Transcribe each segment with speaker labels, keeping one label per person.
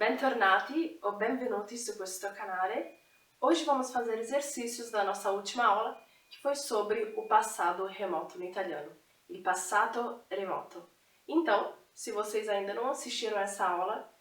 Speaker 1: Bentornati o benvenuti su questo canale. Hoje vamos fazer exercícios da nossa última aula, que foi sobre o passado remoto no italiano, il passato remoto. Então, se vocês ainda não assistiram essa aula,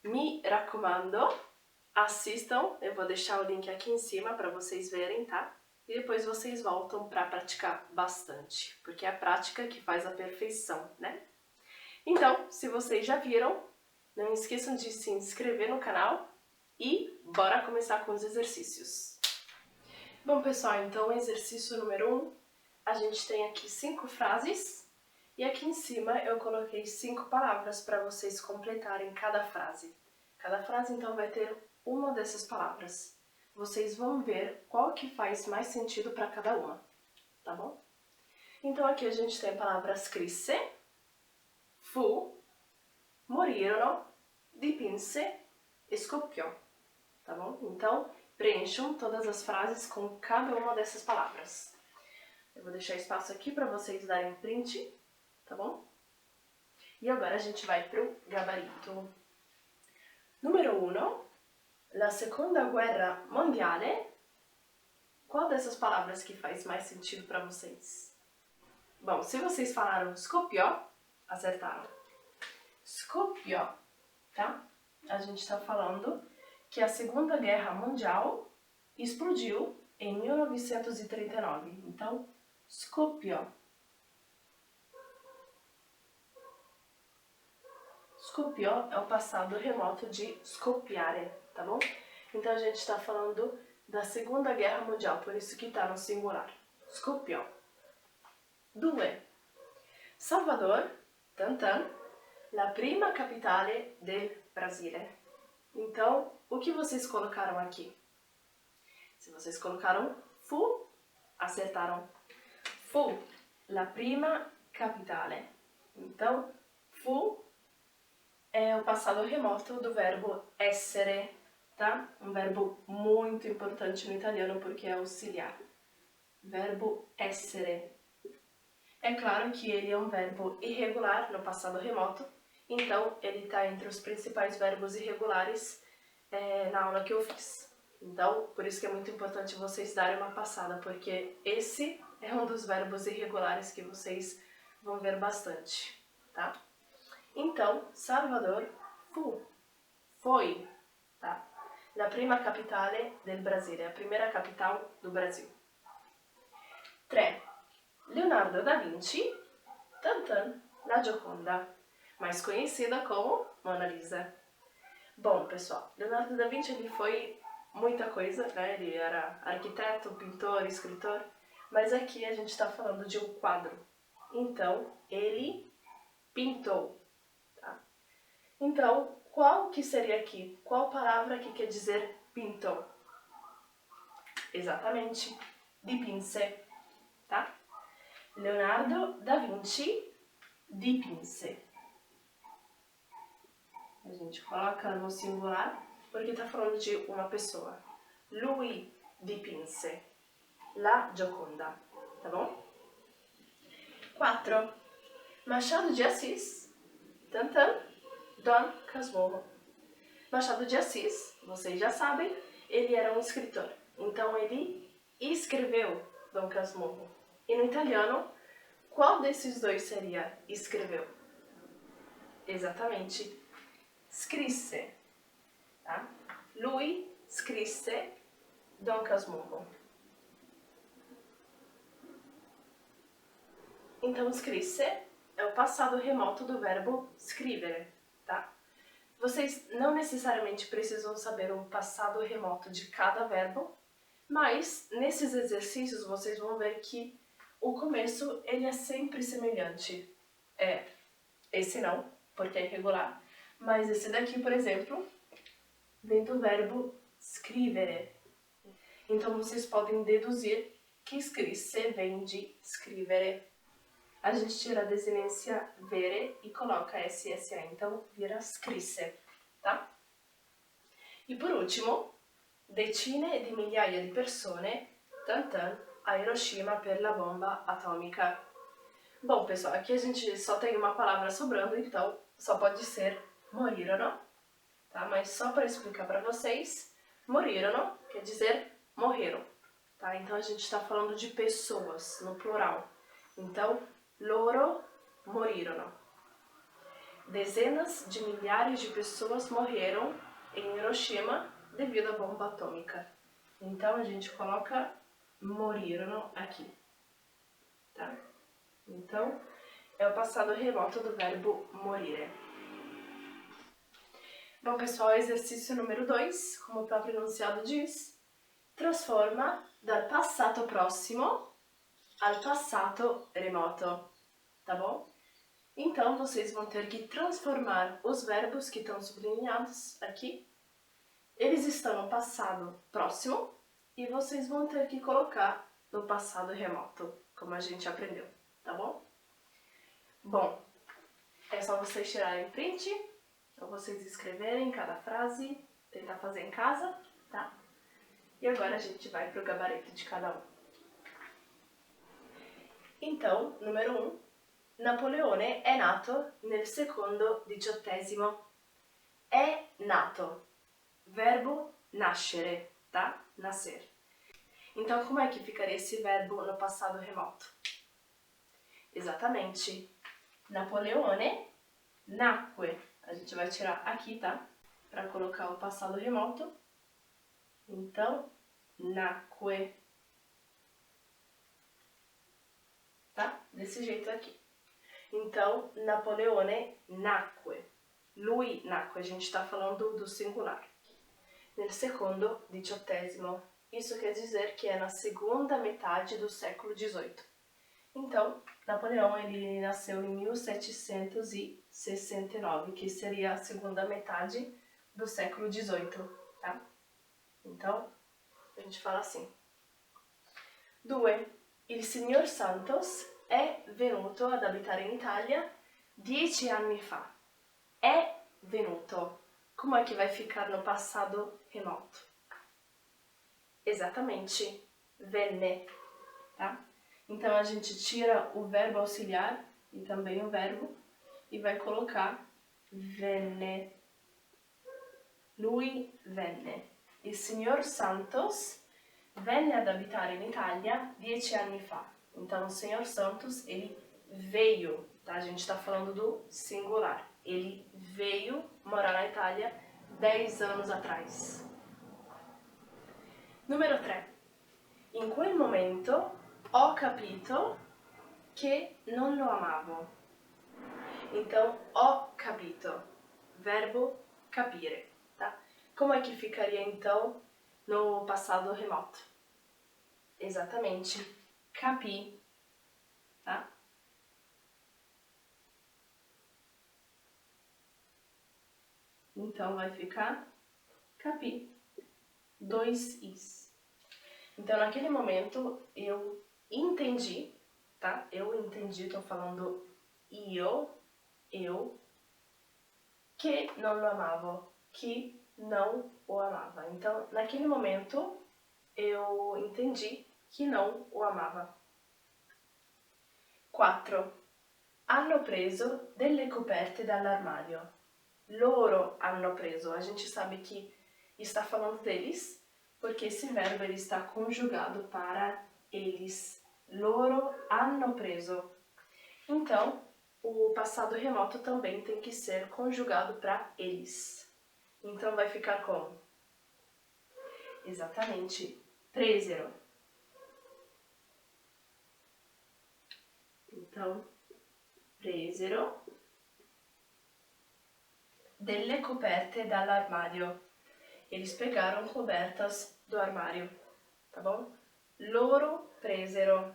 Speaker 1: me raccomando, assistam, eu vou deixar o link aqui em cima para vocês verem, tá? E depois vocês voltam para praticar bastante, porque é a prática que faz a perfeição, né? Então, se vocês já viram, não esqueçam de se inscrever no canal e bora começar com os exercícios. Bom, pessoal, então exercício número 1, a gente tem aqui 5 frases e aqui em cima eu coloquei 5 palavras para vocês completarem cada frase. Cada frase, então, vai ter uma dessas palavras. Vocês vão ver qual que faz mais sentido para cada uma, tá bom? Então aqui a gente tem a palavra scrisse, fu, morirono, dipinse e scoppiò, tá bom? Então, preencham todas as frases com cada uma dessas palavras. Eu vou deixar espaço aqui para vocês darem print, tá bom? E agora a gente vai pro gabarito. Número 1, la seconda guerra mondiale. Qual dessas palavras que faz mais sentido para vocês? Bom, se vocês falaram scoppiò, acertaram. Scoppiò, tá? A gente está falando que a Segunda Guerra Mundial explodiu em 1939. Então, scoppiò. Scoppiò é o passado remoto de scoppiare, tá bom? Então, a gente está falando da Segunda Guerra Mundial, por isso que está no singular. Scoppiò. 2. Salvador, Tantan, la prima capitale del Brasile. Então, o que vocês colocaram aqui? Se vocês colocaram fu, acertaram. Fu, la prima capitale. Então, fu é o passado remoto do verbo essere, tá? Um verbo muito importante no italiano porque é auxiliar. Verbo essere. É claro que ele é um verbo irregular no passado remoto, então ele está entre os principais verbos irregulares na aula que eu fiz. Então, por isso que é muito importante vocês darem uma passada, porque esse é um dos verbos irregulares que vocês vão ver bastante, tá? Então, Salvador foi, tá? La prima capitale del Brasile, a primeira capital do Brasil. 3. Leonardo da Vinci, Tantan, la Gioconda, mais conhecida como Mona Lisa. Bom, pessoal, Leonardo da Vinci ele foi muita coisa, né? Ele era arquiteto, pintor, escritor, mas aqui a gente está falando de um quadro. Então, ele pintou, tá? Então, qual que seria aqui? Qual palavra que quer dizer pintou? Exatamente, dipinse, tá? Leonardo da Vinci dipinse. A gente coloca no singular porque está falando de uma pessoa. Lui dipinse la Gioconda, tá bom? 4. Machado de Assis, Tantan, Dom Casmurro. Machado de Assis, vocês já sabem, ele era um escritor. Então ele escreveu Dom Casmurro. E no italiano, qual desses dois seria escreveu? Exatamente, scrisse, tá? Lui scrisse Dom Casmurro. Então, scrisse é o passado remoto do verbo scrivere, tá? Vocês não necessariamente precisam saber o passado remoto de cada verbo, mas nesses exercícios vocês vão ver que o começo ele é sempre semelhante. Esse não, porque é irregular, mas esse daqui, por exemplo, vem do verbo scrivere. Então vocês podem deduzir que scrisse vem de scrivere. A gente tira a desinência vere e coloca SSA, então vira scrisse, tá? E por último, decine di migliaia di persone, Tantan, a Hiroshima per la bomba atômica. Bom, pessoal, aqui a gente só tem uma palavra sobrando, então só pode ser morirono, tá? Mas só para explicar para vocês, morirono quer dizer morreram, tá? Então a gente está falando de pessoas, no plural. Então, loro morirono. Dezenas de milhares de pessoas morreram em Hiroshima devido à bomba atômica. Então a gente coloca morirono aqui, tá? Então, é o passado remoto do verbo morire. Bom, pessoal, exercício número 2, como o próprio enunciado diz, transforma dal passato prossimo al passato remoto, tá bom? Então, vocês vão ter que transformar os verbos que estão sublinhados aqui. Eles estão no passado próximo e vocês vão ter que colocar no passado remoto, como a gente aprendeu, tá bom? Bom, é só vocês tirarem print, ou vocês escreverem cada frase, tentar fazer em casa, tá? E agora a gente vai pro gabarito de cada um. Então, número 1. Napoleone è nato nel secondo XVIII. È nato. Verbo nascere, tá? Nascer. Então, como é que ficaria esse verbo no passado remoto? Exatamente. Napoleone nacque. A gente vai tirar aqui, tá? Para colocar o passado remoto. Então, nacque. Tá? Desse jeito aqui. Então, Napoleone nacque. Lui nacque, a gente está falando do singular. Nel secondo XVIII. Isso quer dizer que é na segunda metade do século XVIII. Então, Napoleão ele nasceu em 1769, que seria a segunda metade do século XVIII, tá? Então, a gente fala assim. 2. Il signor Santos è venuto ad abitare in Italia 10 anni fa. È venuto. Como é que vai ficar no passado remoto? Exatamente, venne, tá? Então a gente tira o verbo auxiliar e também o verbo e vai colocar venne. Lui venne. Il signor Santos venne ad abitare in Italia 10 anni fa. Então o senhor Santos, ele veio, tá? A gente está falando do singular. Ele veio morar na Itália 10 anos atrás. Numero 3. In quel momento ho capito che non lo amavo. Então, ho capito. Verbo capire, tá? Como é que ficaria, então, no passado remoto? Exatamente. Capi, tá? Então, vai ficar capi. 2 is. Então, naquele momento, eu entendi, tá? Eu entendi, tô falando eu, que não lo amavo, que não o amava. Então, naquele momento, eu entendi que não o amava. 4. Hanno preso delle coperte dall'armadio. Loro hanno preso. A gente sabe que está falando deles, porque esse verbo ele está conjugado para eles. Loro hanno preso. Então, o passado remoto também tem que ser conjugado para eles. Então, vai ficar como? Exatamente. Presero. Então, presero delle coperte dall'armadio. Eles pegaram cobertas do armário, tá bom? Loro presero.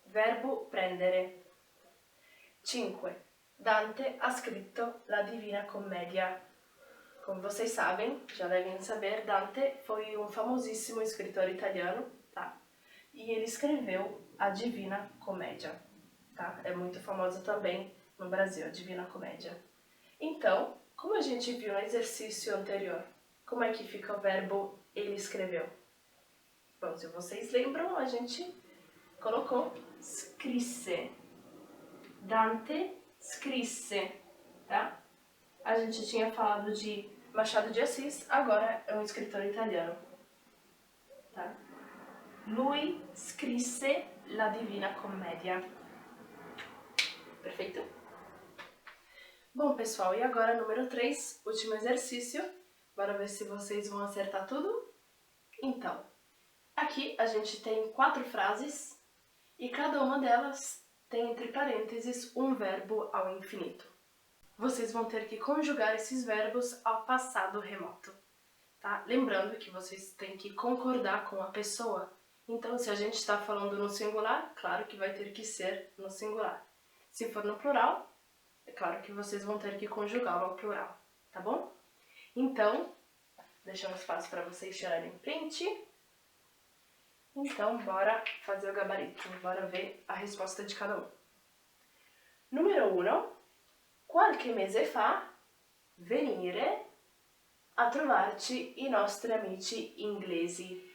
Speaker 1: Verbo prendere. 5. Dante ha scritto la Divina Commedia. Como vocês sabem, já devem saber, Dante foi um famosíssimo escritor italiano, tá? E ele escreveu a Divina Comédia, tá? É muito famosa também no Brasil, a Divina Comédia. Então, como a gente viu no exercício anterior, como é que fica o verbo ele escreveu? Bom, se vocês lembram, a gente colocou scrisse. Dante scrisse, tá? A gente tinha falado de Machado de Assis, agora é um escritor italiano. Tá? Lui scrisse la Divina Commedia. Perfeito? Bom, pessoal, e agora número 3, último exercício. Bora ver se vocês vão acertar tudo. Então, aqui a gente tem 4 frases e cada uma delas tem entre parênteses um verbo ao infinito. Vocês vão ter que conjugar esses verbos ao passado remoto, tá? Lembrando que vocês têm que concordar com a pessoa. Então, se a gente está falando no singular, claro que vai ter que ser no singular. Se for no plural, é claro que vocês vão ter que conjugá-lo ao plural, tá bom? Então, deixa um espaço para vocês tirarem print. Então, bora fazer o gabarito, bora ver a resposta de cada um. Número 1. Qualche mese fa, venire a trovarci i nostri amici inglesi.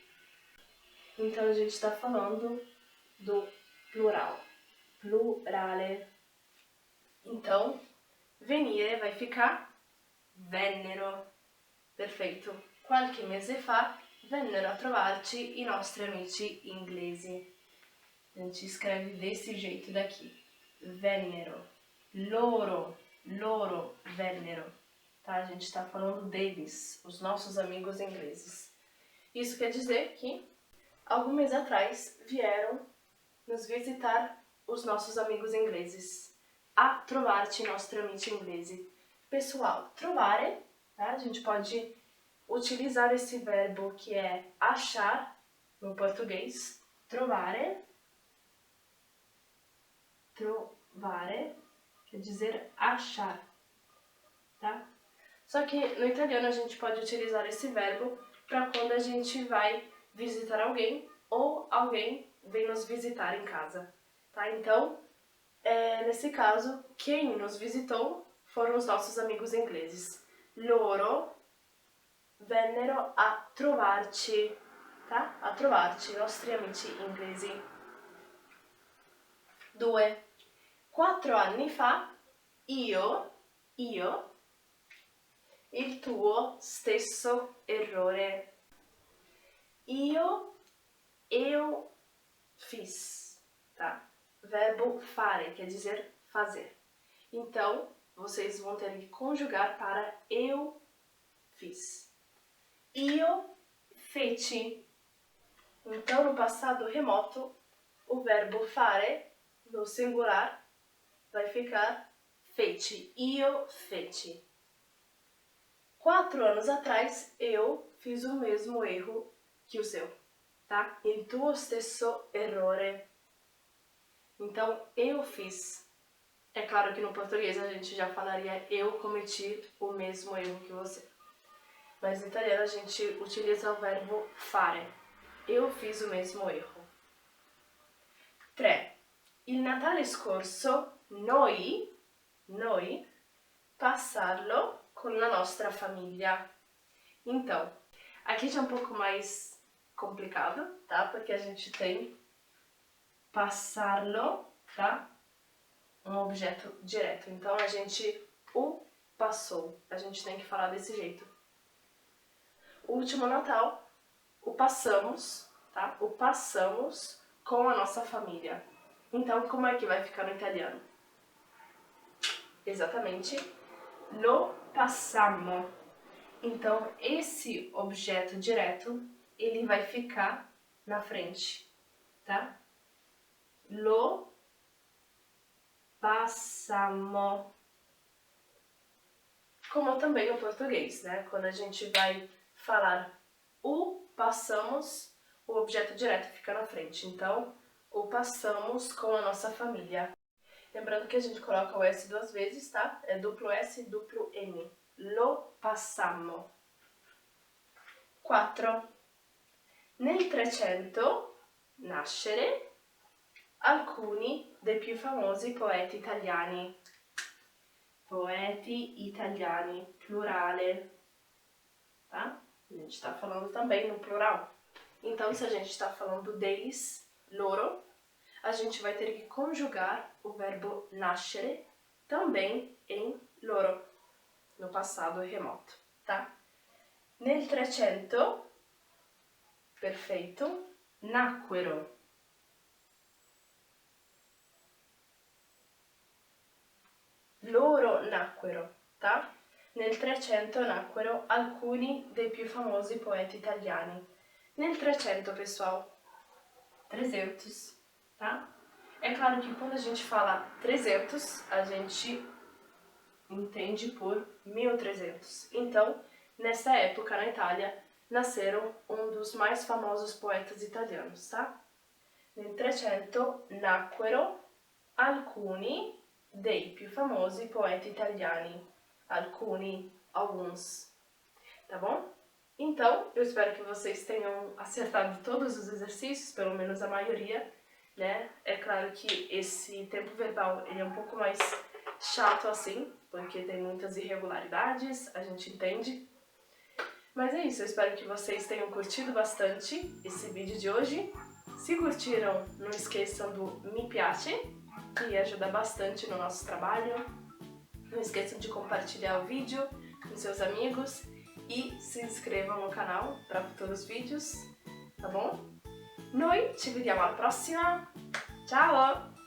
Speaker 1: Então, a gente está falando do plural, plurale. Então, venire vai ficar vennero. Perfeito. Qualche mese fa, vennero a trovarci i nostri amici inglesi. A gente escreve desse jeito daqui. Vennero. Loro vennero. Tá? A gente está falando deles, os nossos amigos ingleses. Isso quer dizer que, algum mês atrás, vieram nos visitar os nossos amigos ingleses. A trovarci i nostri amici inglesi. Pessoal, trovare, tá? A gente pode utilizar esse verbo que é achar no português. Trovare. Trovare quer dizer achar, tá? Só que no italiano a gente pode utilizar esse verbo para quando a gente vai visitar alguém ou alguém vem nos visitar em casa, tá? Então, nesse caso, quem nos visitou foram os nossos amigos ingleses. Loro vennero a trovarci, tá? A trovarci, i nostri amici inglesi. 2. 4 anni fa, io, il tuo stesso errore. Eu fiz, tá? Verbo fare, quer dizer fazer. Então, vocês vão ter que conjugar para eu fiz. Io feci. Então, no passado remoto, o verbo fare, no singular, vai ficar feci. Io feci. 4 anos atrás, eu fiz o mesmo erro que o seu, tá? Il tuo stesso errore. Então, eu fiz. É claro que no português a gente já falaria eu cometi o mesmo erro que você. Mas no italiano a gente utiliza o verbo fare. Eu fiz o mesmo erro. 3. Il Natale scorso noi passarlo con la nostra famiglia. Então, aqui já é um pouco mais complicado, tá? Porque a gente tem passarlo, tá? Um objeto direto. Então, a gente o passou. A gente tem que falar desse jeito. O último Natal, o passamos, tá? O passamos com a nossa família. Então, como é que vai ficar no italiano? Exatamente. Lo passammo. Então, esse objeto direto, ele vai ficar na frente, tá? Lo passammo. Como também no português, né? Quando a gente vai falar o passamos, o objeto direto fica na frente. Então, o passamos com a nossa família. Lembrando que a gente coloca o S 2 vezes, tá? É duplo S, duplo M. Lo passammo. 4. Nel 300 nascere alcuni dei più famosi poeti italiani. Poeti italiani, plurale, tá? A gente está falando também no plural. Então, se a gente está falando deles, loro, a gente vai ter que conjugar o verbo nascere também em loro. no passado remoto, tá? Nel 300, perfeito, nacquero. Loro nacquero, tá? Nel 300 nacquero alcuni dei più famosi poeti italiani. Nel 300, pessoal, 300, tá? É claro que quando a gente fala 300, a gente entende por 1300. Então, nessa época na Itália, nasceram um dos mais famosos poetas italianos, tá? Nel 300 nacquero alcuni dei più famosi poeti italiani. Alcuni, alguns, tá bom? Então, eu espero que vocês tenham acertado todos os exercícios, pelo menos a maioria, né? É claro que esse tempo verbal ele é um pouco mais chato assim, porque tem muitas irregularidades, a gente entende. Mas é isso, eu espero que vocês tenham curtido bastante esse vídeo de hoje. Se curtiram, não esqueçam do me piace, que ajuda bastante no nosso trabalho. Não esqueçam de compartilhar o vídeo com seus amigos e se inscrevam no canal para futuros vídeos, tá bom? Noi ci vediamo alla prossima, ciao!